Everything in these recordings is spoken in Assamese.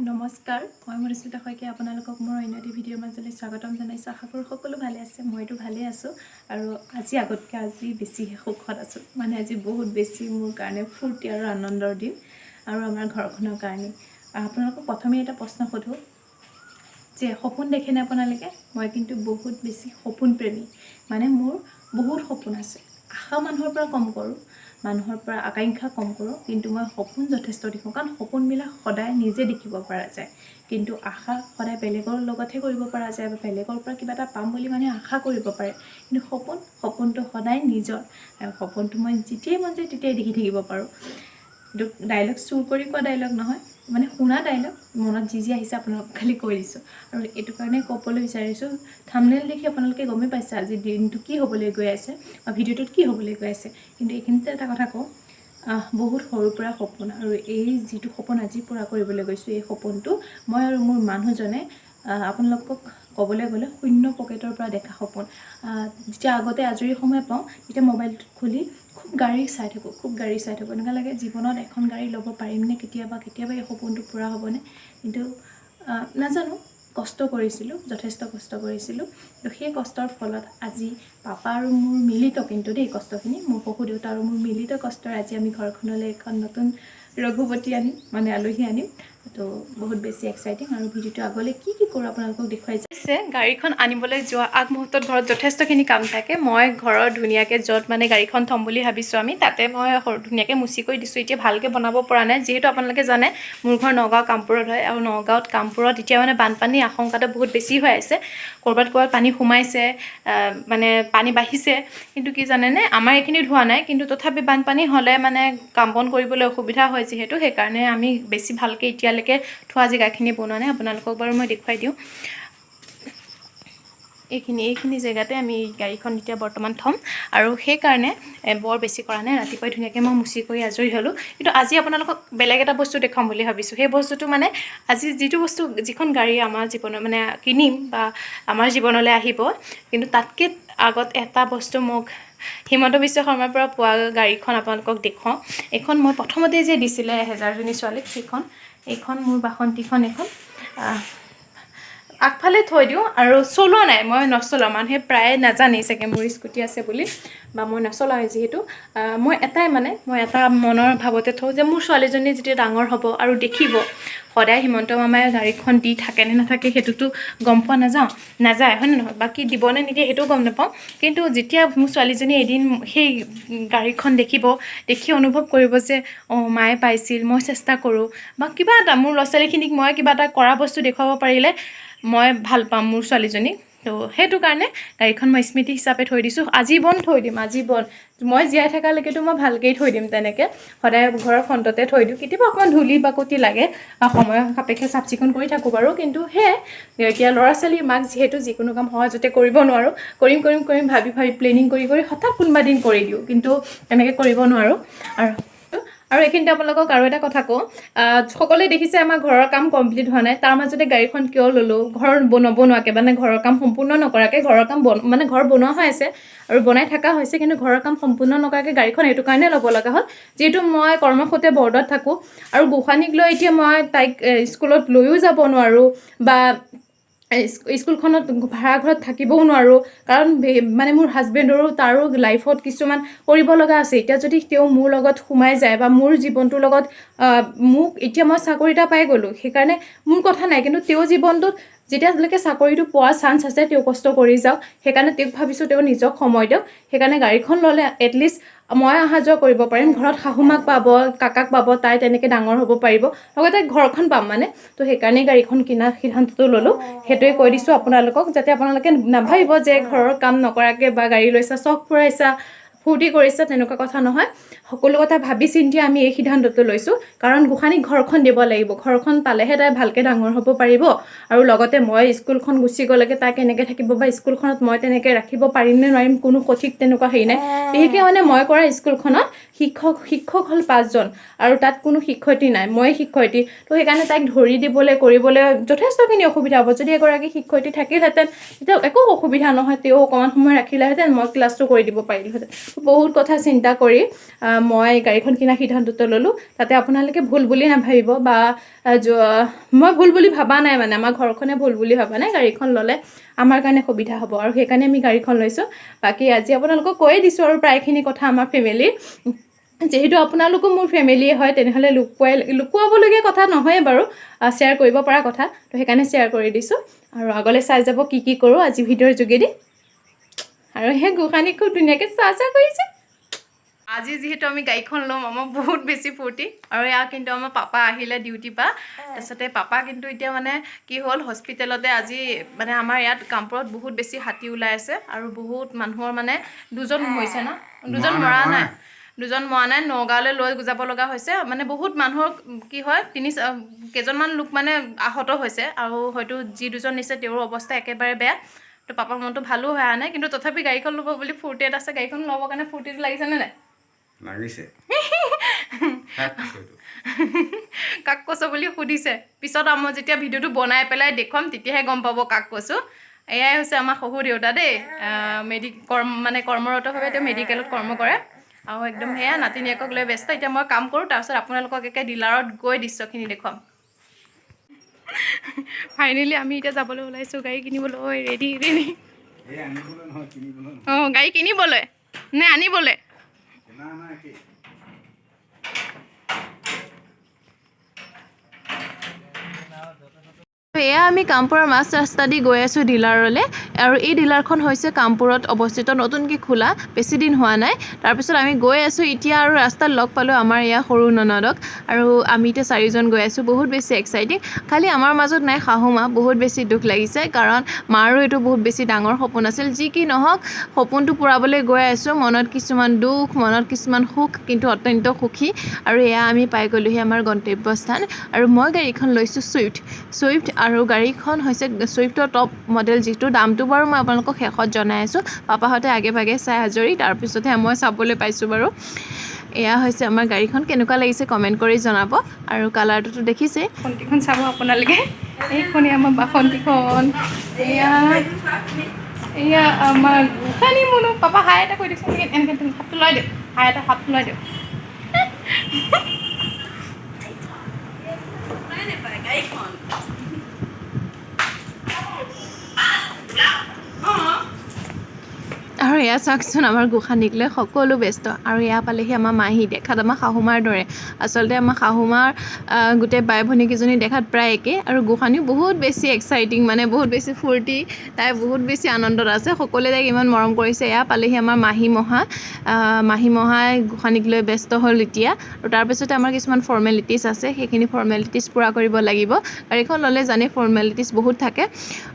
নমস্কাৰ, মই মধুস্মিতা শইকীয়া আপোনালোকক মোৰ অন্য এটি ভিডিঅ'ৰ মাজলৈ স্বাগতম জনাইছোঁ। আশা কৰোঁ সকলো ভালে আছে, মইতো ভালেই আছোঁ আৰু আজি বেছিহে সুখত আছোঁ। মানে আজি বহুত বেছি মোৰ কাৰণে ফূৰ্তি আৰু আনন্দৰ দিন আৰু আমাৰ ঘৰখনৰ কাৰণে। আপোনালোকক প্ৰথমে এটা প্ৰশ্ন সোধোঁ যে সপোন দেখেনে আপোনালোকে? মই কিন্তু বহুত বেছি সপোন প্ৰেমী। মানে মোৰ বহুত সপোন আছে। আশা মানুহৰ পৰা কম কৰোঁ, মানুহৰ পৰা আকাংক্ষা কম কৰোঁ, কিন্তু মই সপোন যথেষ্ট দেখোঁ। কাৰণ সপোনবিলাক সদায় নিজে দেখিব পৰা যায়, কিন্তু আশা সদায় বেলেগৰ লগতহে কৰিব পৰা যায় বা বেলেগৰ পৰা কিবা এটা পাম বুলি মানুহে আশা কৰিব পাৰে। কিন্তু সপোনটো সদায় নিজৰ, আৰু সপোনটো মই যেতিয়াই মন যায় তেতিয়াই দেখি থাকিব পাৰোঁ। এইটো ডাইলগ চুৰ কৰি কোৱা ডাইলগ নহয়, মানে শুনা ডাইলগ, মনত যি যি আহিছে আপোনালোকক খালি কৈ দিছোঁ। আৰু এইটো কাৰণে ক'বলৈ বিচাৰিছোঁ, থাম্বনেইল দেখি আপোনালোকে গমেই পাইছে আজি দিনটো কি হ'বলৈ গৈ আছে বা ভিডিঅ'টোত কি হ'বলৈ গৈ আছে। কিন্তু এইখিনিতে এটা কথা কওঁ, বহুত সৰুৰ পৰা সপোন, আৰু এই যিটো সপোন আজি পূৰা কৰিবলৈ গৈছোঁ, এই সপোনটো মই আৰু মোৰ মানুহজনে আপোনালোকক ক'বলৈ গ'লে শূন্য পকেটৰ পৰা দেখা সপোন। যেতিয়া আগতে আজৰি সময় পাওঁ তেতিয়া মোবাইলটো খুলি খুব গাড়ী চাই থাকোঁ। এনেকুৱা লাগে জীৱনত এখন গাড়ী ল'ব পাৰিমনে কেতিয়াবা এই সপোনটো পূৰা হ'বনে। কিন্তু নাজানো, যথেষ্ট কষ্ট কৰিছিলোঁ। তো সেই কষ্টৰ ফলত আজি পাপা আৰু মোৰ মিলিত, কিন্তু কষ্টখিনি মোৰ শহু দেউতা আৰু মোৰ মিলিত কষ্টৰে আজি আমি ঘৰখনলৈ এখন নতুন ৰঘুপতি আনিম, মানে আলহী আনিম। তো বহুত বেছি এক্সাইটিং, আৰু ভিডিঅ'টো আগলৈ কি কৰোঁ আপোনালোকক দেখুৱাই যাইছে। গাড়ীখন আনিবলৈ যোৱা আগমুহূৰ্তত ঘৰত যথেষ্টখিনি কাম থাকে। মই ঘৰৰ ধুনীয়াকৈ য'ত মানে গাড়ীখন থ'ম বুলি ভাবিছোঁ আমি, তাতে মই ধুনীয়াকৈ মুচি কৰি দিছোঁ। এতিয়া ভালকৈ বনাব পৰা নাই, যিহেতু আপোনালোকে জানে মোৰ ঘৰ নগাঁও কামপুৰত হয়, আৰু নগাঁৱত কামপুৰত এতিয়া মানে বানপানীৰ আশংকাটো বহুত বেছি হৈ আছে। ক'ৰবাত পানী সোমাইছে, মানে পানী বাঢ়িছে, কিন্তু কি জানেনে, আমাৰ এইখিনিত হোৱা নাই, কিন্তু তথাপি বানপানী হ'লে মানে কাম বন কৰিবলৈ অসুবিধা হয় যিহেতু, সেইকাৰণে আমি বেছি ভালকৈ এতিয়ালৈকে থোৱা জেগাখিনি বনোৱা নাই। আপোনালোকক বাৰু মই দেখুৱাই দিওঁ। এইখিনি জেগাতে আমি গাড়ীখন এতিয়া বৰ্তমান থ'ম, আৰু সেইকাৰণে বৰ বেছি কৰা নাই। ৰাতিপুৱাই ধুনীয়াকৈ মই মুচি কৰি আজৰি হ'লোঁ। কিন্তু আজি আপোনালোকক বেলেগ এটা বস্তু দেখুৱাম বুলি ভাবিছোঁ। সেই বস্তুটো মানে আজি যিখন গাড়ী আমাৰ জীৱনত মানে কিনিম বা আমাৰ জীৱনলৈ আহিব, কিন্তু তাতকৈ আগত এটা বস্তু মোক হিমন্ত বিশ্ব শৰ্মাৰ পৰা পোৱা গাড়ীখন আপোনালোকক দেখুৱাওঁ। এইখন মই প্ৰথমতে যে দিছিলে এহেজাৰজনী ছোৱালীক, এইখন মোৰ বাসন্তীখন। এইখন আগফালে থৈ দিওঁ, আৰু চলোৱা নাই, মই নচলাওঁ। মানুহে প্ৰায়ে নাজানেই চাগে মোৰ স্কুটি আছে বুলি, বা মই নচলাওঁ যিহেতু। মই এটা মনৰ ভাৱতে থওঁ যে মোৰ ছোৱালীজনী যেতিয়া ডাঙৰ হ'ব আৰু দেখিব সদায় হিমন্ত মামাই গাড়ীখন দি থাকে নে নাথাকে সেইটোতো গম পোৱা নাযায়, হয় নে নহয়? বাকী দিবনে নিদিয়ে সেইটোও গম নাপাওঁ। কিন্তু যেতিয়া মোৰ ছোৱালীজনী এদিন সেই গাড়ীখন দেখি অনুভৱ কৰিব যে মায়ে পাইছিল, মই চেষ্টা কৰোঁ, বা কিবা এটা মোৰ ল'ৰা ছোৱালীখিনিক মই কিবা এটা কৰা বস্তু দেখুৱাব পাৰিলে মই ভাল পাম মোৰ ছোৱালীজনীক। তো সেইটো কাৰণে গাড়ীখন মই স্মৃতি হিচাপে থৈ দিছোঁ। আজীৱন থৈ দিম, মই জীয়াই থকালৈকেতো মই ভালকৈয়ে থৈ দিম। তেনেকৈ সদায় ঘৰৰ ফ্ৰণ্টতে থৈ দিওঁ। কেতিয়াবা অকণমান ধূলি বাকতি লাগে, সময় সাপেক্ষে চাফ চিকুণ কৰি থাকোঁ বাৰু, কিন্তু এতিয়া ল'ৰা ছোৱালীৰ মাক যিহেতু যিকোনো কাম সহজতে কৰিব নোৱাৰোঁ। কৰিম ভাবি প্লেনিং কৰি হঠাৎ কোনোবা দিন কৰি দিওঁ, কিন্তু তেনেকৈ কৰিব নোৱাৰোঁ। আৰু এইখিনিতে আপোনালোকক আৰু এটা কথা কওঁ, সকলোৱে দেখিছে আমাৰ ঘৰৰ কাম কমপ্লিট হোৱা নাই, তাৰ মাজতে গাড়ীখন কিয় ল'লোঁ? ঘৰ নবনোৱাকৈ, মানে ঘৰৰ কাম সম্পূৰ্ণ নকৰাকৈ, ঘৰ বনোৱা হৈ আছে আৰু বনাই থকা হৈছে, কিন্তু ঘৰৰ কাম সম্পূৰ্ণ নকৰাকৈ গাড়ীখন এইটো কাৰণে ল'ব লগা হ'ল, যিহেতু মই কৰ্মসূত্ৰে বৰদোৱাত থাকোঁ, আৰু গোসানীক লৈ এতিয়া মই তাইক স্কুলত লৈও যাব নোৱাৰোঁ, বা স্কুলখনত ভাড়া ঘৰত থাকিবও নোৱাৰোঁ, কাৰণ মানে মোৰ হাজবেণ্ডৰো তাৰো লাইফত কিছুমান কৰিব লগা আছে। এতিয়া যদি তেওঁ মোৰ লগত সোমাই যায় বা মোৰ জীৱনটোৰ লগত এতিয়া মই চাকৰি এটা পাই গ'লোঁ, সেইকাৰণে মোৰ কথা নাই, কিন্তু তেওঁৰ জীৱনটোত যেতিয়ালৈকে চাকৰিটো পোৱাৰ চান্স আছে তেওঁ কষ্ট কৰি যাওক। সেইকাৰণে তেওঁক ভাবিছোঁ তেওঁ নিজক সময় দিয়ক। সেইকাৰণে গাড়ীখন ল'লে এটলিষ্ট মই অহা যোৱা কৰিব পাৰিম, ঘৰত শাহুমাক পাব, কাকাক পাব, তাই তেনেকৈ ডাঙৰ হ'ব পাৰিব, লগতে ঘৰখন পাম মানে। তো সেইকাৰণেই গাড়ীখন কিনাৰ সিদ্ধান্তটো ল'লোঁ। সেইটোৱে কৈ দিছোঁ আপোনালোকক, যাতে আপোনালোকে নাভাবিব যে ঘৰৰ কাম নকৰাকৈ বা গাড়ী লৈছা, চখ ফুৰাইছা, ফূৰ্তি কৰিছা, তেনেকুৱা কথা নহয়। সকলো কথা ভাবি চিন্তি আমি এই সিদ্ধান্তটো লৈছোঁ, কাৰণ গোসানীক ঘৰখন দিব লাগিব। ঘৰখন পালেহে তাই ভালকৈ ডাঙৰ হ'ব পাৰিব, আৰু লগতে মই স্কুলখন গুচি গ'লেকে তাই কেনেকৈ থাকিব, বা স্কুলখনত মই তেনেকৈ ৰাখিব পাৰিম নে নোৱাৰিম, কোনো সঠিক তেনেকুৱা হেৰি নাই। বিশেষকৈ মানে মই কৰা স্কুলখনত শিক্ষক হ'ল 5জন, আৰু তাত কোনো শিক্ষয়িত্ৰী নাই, ময়ে শিক্ষয়িত্ৰী। তো সেইকাৰণে তাইক ধৰি দিবলৈ কৰিবলৈ যথেষ্টখিনি অসুবিধা হ'ব। যদি এগৰাকী শিক্ষয়িত্ৰী থাকিলহেঁতেন তেতিয়া একো অসুবিধা নহয়, তেওঁ অকণমান সময় ৰাখিলেহেঁতেন, মই ক্লাছটো কৰি দিব পাৰিলোহেঁতেন। বহুত কথা চিন্তা কৰি মই গাড়ীখন কিনা সিদ্ধান্তটো ল'লোঁ। তাতে আপোনালোকে ভুল বুলি নাভাবিব বা মই ভুল বুলি ভাবা নাই, মানে আমাৰ ঘৰখনে ভুল বুলি ভাবা নাই। গাড়ীখন ল'লে আমাৰ কাৰণে সুবিধা হ'ব আৰু সেইকাৰণে আমি গাড়ীখন লৈছোঁ। বাকী আজি আপোনালোকক কৈয়ে দিছোঁ আৰু প্ৰায়খিনি কথা আমাৰ ফেমিলিৰ। যিহেতু আপোনালোকো মোৰ ফেমিলিয়ে হয়, তেনেহ'লে লুকুৱাবলগীয়া কথা নহয়ে বাৰু, শ্বেয়াৰ কৰিব পৰা কথা। তো সেইকাৰণে শ্বেয়াৰ কৰি দিছোঁ আৰু আগলৈ চাই যাব কি কৰোঁ আজি ভিডিঅ'ৰ যোগেদি। আৰু সেই গোসানীক খুব ধুনীয়াকৈ চা কৰিছে। আজি যিহেতু আমি গাড়ীখন ল'ম, আমাৰ বহুত বেছি ফূৰ্তি। আৰু এয়া কিন্তু আমাৰ পাপা আহিলে ডিউটিৰ পৰা। তাৰপিছতে পাপা কিন্তু এতিয়া মানে কি হ'ল, হস্পিটেলতে আজি মানে আমাৰ ইয়াত কামপুৰত বহুত বেছি হাতী ওলাই আছে আৰু বহুত মানুহৰ মানে 2জন হৈছে ন, 2জন মৰা নাই, 2জন মৰা নাই, নগাঁৱলৈ লৈ যাব লগা হৈছে। মানে বহুত মানুহৰ কি হয়, কেইজনমান লোক মানে আহত হৈছে আৰু হয়তো যি 2জন নিছে তেওঁৰ অৱস্থা একেবাৰে বেয়া। তো পাপাৰ মনটো ভালো হোৱা নাই, কিন্তু তথাপি গাড়ীখন ল'ব বুলি ফূৰ্তি এটা আছে। গাড়ীখন ল'বৰ কাৰণে ফূৰ্তিটো লাগিছেনে নাই? লাগিছে। কাক কৈছোঁ বুলি সুধিছে। পিছত মই যেতিয়া ভিডিঅ'টো বনাই পেলাই দেখুৱাম তেতিয়াহে গম পাব কাক কৈছোঁ। এয়াই হৈছে আমাৰ শহুৰ দেউতা দেই। কৰ্মৰতভাৱে তেওঁ মেডিকেলত কৰ্ম কৰে আৰু একদম সেয়া নাতিনীয়েকক লৈ ব্যস্ত। এতিয়া মই কাম কৰোঁ, তাৰপিছত আপোনালোকক একে ডিলাৰত গৈ দৃশ্যখিনি দেখুৱাম। ফাইনেলি আমি এতিয়া যাবলৈ ওলাইছোঁ গাড়ী কিনিবলৈ। ৰেডি অঁ, গাড়ী কিনিবলৈ নে আনিবলৈ? এয়া আমি কামপুৰৰ মাছ ৰাস্তা দি গৈ আছোঁ ডিলাৰলৈ। আৰু এই ডিলাৰখন হৈছে কামপুৰত অৱস্থিত, নতুনকৈ খোলা, বেছি দিন হোৱা নাই। তাৰপিছত আমি গৈ আছোঁ এতিয়া, আৰু ৰাস্তাত লগ পালোঁ আমাৰ এয়া সৰু ননদক। আৰু আমি এতিয়া 4জন গৈ আছোঁ, বহুত বেছি এক্সাইটিং। খালি আমাৰ মাজত নাই শাহু মা, বহুত বেছি দুখ লাগিছে, কাৰণ মাৰো এইটো বহুত বেছি ডাঙৰ সপোন আছিল। যি কি নহওক, সপোনটো পূৰাবলৈ গৈ আছোঁ। মনত কিছুমান দুখ, মনত কিছুমান সুখ, কিন্তু অত্যন্ত সুখী। আৰু এয়া আমি পাই গ'লোহি আমাৰ গন্তব্যস্থান। আৰু মই গাড়ীখন লৈছোঁ ছুইফ্ট। আৰু গাড়ীখন হৈছে ছুইফ্টৰ টপ মডেল, যিটো দামটো বাৰু মই আপোনালোকক শেষত জনাই আছোঁ। পাপাহঁতে আগে ভাগে চাই আজৰি, তাৰপিছতহে মই চাবলৈ পাইছোঁ বাৰু। এয়া হৈছে আমাৰ গাড়ীখন। কেনেকুৱা লাগিছে কমেণ্ট কৰি জনাব। আৰু কালাৰটোতো দেখিছেই। বাসন্তীখন চাব আপোনালোকে। এইখনেই আমাৰ বাসন্তীখন। এয়া আমাৰ গোসানী মুনু। পাপা হাই এটা কৈ দিয়কচোন। এনেকৈ হাতটো লৈ দিয়ক, হাতটো লৈ দিয়ক। আৰু এয়া চাওকচোন, আমাৰ গোসানীক লৈ সকলো ব্যস্ত। আৰু এয়া পালেহি আমাৰ মাহী, দেখাত আমাৰ শাহুমাৰ দৰে। আচলতে আমাৰ শাহুমাৰ গোটেই বাই ভনীকেইজনী দেখাত প্ৰায় একেই। আৰু গোসানীও বহুত বেছি এক্সাইটিং, মানে বহুত বেছি ফূৰ্তি, তাই বহুত বেছি আনন্দত আছে। সকলোৱে তাইক ইমান মৰম কৰিছে। এয়া পালেহি আমাৰ মাহী মহাই গোসানীক লৈ ব্যস্ত হ'ল এতিয়া। আৰু তাৰপিছতে আমাৰ কিছুমান ফৰ্মেলিটিছ আছে, সেইখিনি ফৰ্মেলিটিছ পূৰা কৰিব লাগিব। গাড়ীখন ল'লে জানেই ফৰ্মেলিটিছ বহুত থাকে।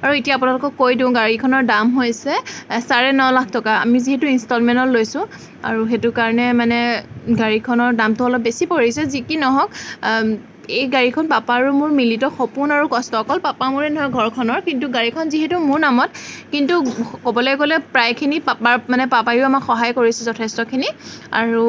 আৰু এতিয়া আপোনালোকক কৈ দিওঁ, গাড়ীখনৰ দাম হৈছে 9.5 লাখ টকা। আমি যিহেতু ইনষ্টলমেণ্টত লৈছোঁ, আৰু সেইটো কাৰণে মানে গাড়ীখনৰ দামটো অলপ বেছি পৰিছে। যি কি নহওক, এই গাড়ীখন পাপা আৰু মোৰ মিলিত সপোন আৰু কষ্ট। অকল পাপা মোৰে নহয় ঘৰখনৰ, কিন্তু গাড়ীখন যিহেতু মোৰ নামত, কিন্তু ক'বলৈ গ'লে প্ৰায়খিনি পাপায়ো আমাক সহায় কৰিছে যথেষ্টখিনি। আৰু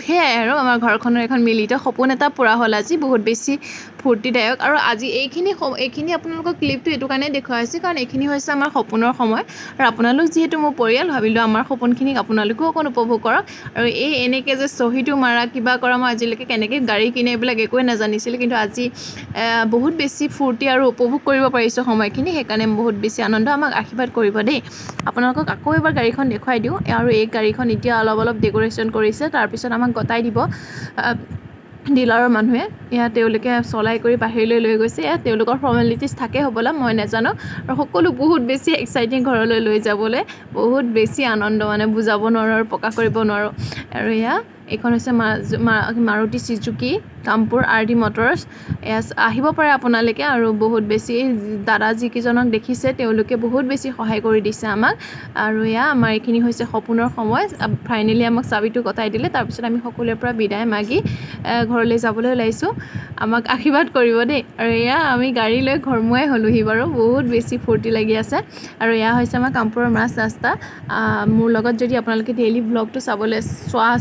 সেয়াই আৰু আমাৰ ঘৰখনৰ এখন মিলিত সপোন এটা পূৰা হ'ল আজি। বহুত বেছি ফূৰ্তিদায়ক। আৰু আজি এইখিনি আপোনালোকক ক্লিপটো এইটো কাৰণে দেখুওৱা হৈছে, কাৰণ এইখিনি হৈছে আমাৰ সপোনৰ সময়। আৰু আপোনালোক যিহেতু মোৰ পৰিয়াল, ভাবিলোঁ আমাৰ সপোনখিনিক আপোনালোকেও অকণ উপভোগ কৰক। আৰু এনেকৈ যে চহীটো মাৰা, কিবা কৰা, মই আজিলৈকে কেনেকৈ গাড়ী কিনে এইবিলাক একোৱে নাজানিছিলোঁ, কিন্তু আজি বহুত বেছি ফূৰ্তি আৰু উপভোগ কৰিব পাৰিছোঁ সময়খিনি। সেইকাৰণে বহুত বেছি আনন্দ। আমাক আশীৰ্বাদ কৰিব দেই। আপোনালোকক আকৌ এবাৰ গাড়ীখন দেখুৱাই দিওঁ। আৰু এই গাড়ীখন এতিয়া অলপ ডেক'ৰেশ্যন কৰিছে, তাৰপিছত আমাক গতাই দিব ডিলাৰৰ মানুহে। তেওঁলোকে চলাই কৰি বাহিৰলৈ লৈ গৈছে। তেওঁলোকৰ ফৰ্মেলিটিছ থাকে হ'বলা, মই নাজানো। আৰু সকলো বহুত বেছি এক্সাইটিং ঘৰলৈ লৈ যাবলৈ। বহুত বেছি আনন্দ, মানে বুজাব নোৱাৰোঁ আৰু প্ৰকাশ কৰিব নোৱাৰোঁ। আৰু এইখন হৈছে Maruti Suzuki Kampur RD Motors. আহিব পাৰে আপোনালোকে। আৰু বহুত বেছি দাদা যিকেইজনক দেখিছে, তেওঁলোকে বহুত বেছি সহায় কৰি দিছে আমাক। আৰু আমাৰ এইখিনি হৈছে সপোনৰ সময়। ফাইনেলি আমাক চাবিটো গতাই দিলে, তাৰপিছত আমি সকলোৰে পৰা বিদায় মাগি ঘৰলৈ যাবলৈ ওলাইছোঁ। আমাক আশীৰ্বাদ কৰিব দেই। আৰু আমি গাড়ী লৈ ঘৰমুৱাই হ'লোহি বাৰু। বহুত বেছি ফূৰ্তি লাগি আছে। আৰু হৈছে আমাৰ কামপুৰৰ মাছ ৰাস্তা। মোৰ লগত যদি আপোনালোকে ডেইলি ব্লগটো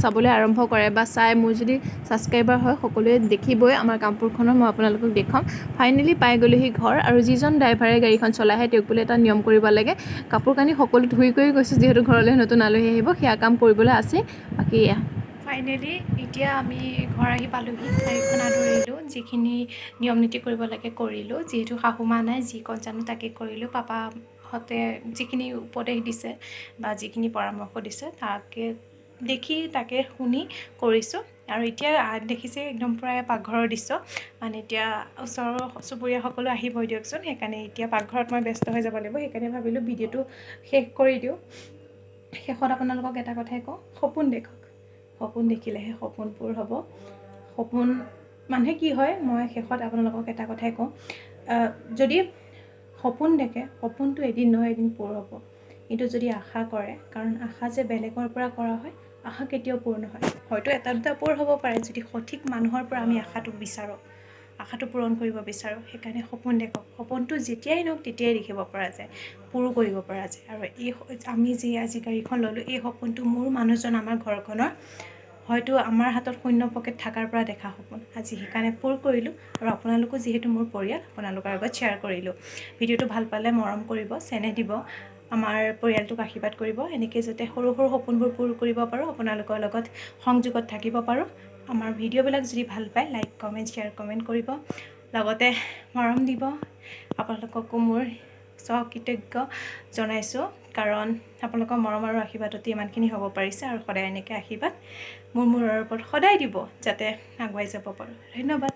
চাবলৈ আৰম্ভ কৰে বা চাই, মোৰ যদি ছাবস্ক্ৰাইবাৰ হয় সকলোৱে দেখিবই আমাৰ কামপুৰখনৰ, মই আপোনালোকক দেখুৱাম। ফাইনেলি পাই গ'লোহি ঘৰ, আৰু যিজন ড্ৰাইভাৰে গাড়ীখন চলাইহে তেওঁক বোলে এটা নিয়ম কৰিব লাগে, কাপোৰ কানি সকলো ধুই কৰি গৈছোঁ যিহেতু ঘৰলৈ নতুন আলহী আহিব, সেয়া কাম কৰিবলৈ আছে। বাকী এয়া ফাইনেলি এতিয়া আমি ঘৰ আহি পালোঁহি, গাড়ীখন আদৰিলোঁ, যিখিনি নিয়ম নীতি কৰিব লাগে কৰিলোঁ, যিহেতু শাহুমা নাই যিকণ জানো তাকে কৰিলোঁ। পাপাহঁতে যিখিনি উপদেশ দিছে বা যিখিনি পৰামৰ্শ দিছে তাকে দেখি তাকে শুনি কৰিছোঁ। আৰু এতিয়া দেখিছে একদম প্ৰায় পাকঘৰৰ দৃশ্য, মানে এতিয়া ওচৰৰ চুবুৰীয়া সকলো আহিবই দিয়কচোন, সেইকাৰণে এতিয়া পাকঘৰত মই ব্যস্ত হৈ যাব লাগিব, সেইকাৰণে ভাবিলোঁ ভিডিঅ'টো শেষ কৰি দিওঁ। শেষত আপোনালোকক এটা কথাই কওঁ, সপোন দেখক, সপোন দেখিলেহে সপোন পূৰ হ'ব। সপোন মানে কি হয়, মই শেষত আপোনালোকক এটা কথাই কওঁ, যদি সপোন দেখে, সপোনটো এদিন নহয় এদিন পূৰ হ'ব। কিন্তু যদি আশা কৰে, কাৰণ আশা যে বেলেগৰ পৰা কৰা হয়, আশা কেতিয়াও পূৰ নহয়। হয়তো এটা দুটা পূৰ হ'ব পাৰে যদি সঠিক মানুহৰ পৰা আমি আশাটো বিচাৰোঁ, আশাটো পূৰণ কৰিব বিচাৰোঁ। সেইকাৰণে সপোন দেখক, সপোনটো যেতিয়াই নহওক তেতিয়াই দেখিব পৰা যায়, পূৰো কৰিব পৰা যায়। আৰু আমি যি আজি গাড়ীখন ল'লোঁ, এই সপোনটো মোৰ মানুহজন আমাৰ ঘৰখনৰ হয়তো আমাৰ হাতত শূন্য পকেট থকাৰ পৰা দেখা সপোন, আজি সেইকাৰণে পূৰ কৰিলোঁ। আৰু আপোনালোকো যিহেতু মোৰ পৰিয়াল, আপোনালোকৰ আগত শ্বেয়াৰ কৰিলোঁ। ভিডিঅ'টো ভাল পালে মৰম কৰিব, চেনেহ দিব, আমাৰ পৰিয়ালটোক আশীৰ্বাদ কৰিব, এনেকৈ যাতে সৰু সৰু সপোনবোৰ পূৰ কৰিব পাৰোঁ, আপোনালোকৰ লগত সংযোগত থাকিব পাৰোঁ। আমাৰ ভিডিঅ'বিলাক যদি ভাল পায়, লাইক কমেণ্ট শ্বেয়াৰ কমেণ্ট কৰিব, লগতে মৰম দিব। আপোনালোককো মোৰ স্বকৃতজ্ঞ জনাইছোঁ, কাৰণ আপোনালোকৰ মৰম আৰু আশীৰ্বাদতে ইমানখিনি হ'ব পাৰিছে, আৰু সদায় এনেকৈ আশীৰ্বাদ মোৰ মূৰৰ ওপৰত সদায় দিব, যাতে আগুৱাই যাব পাৰোঁ। ধন্যবাদ।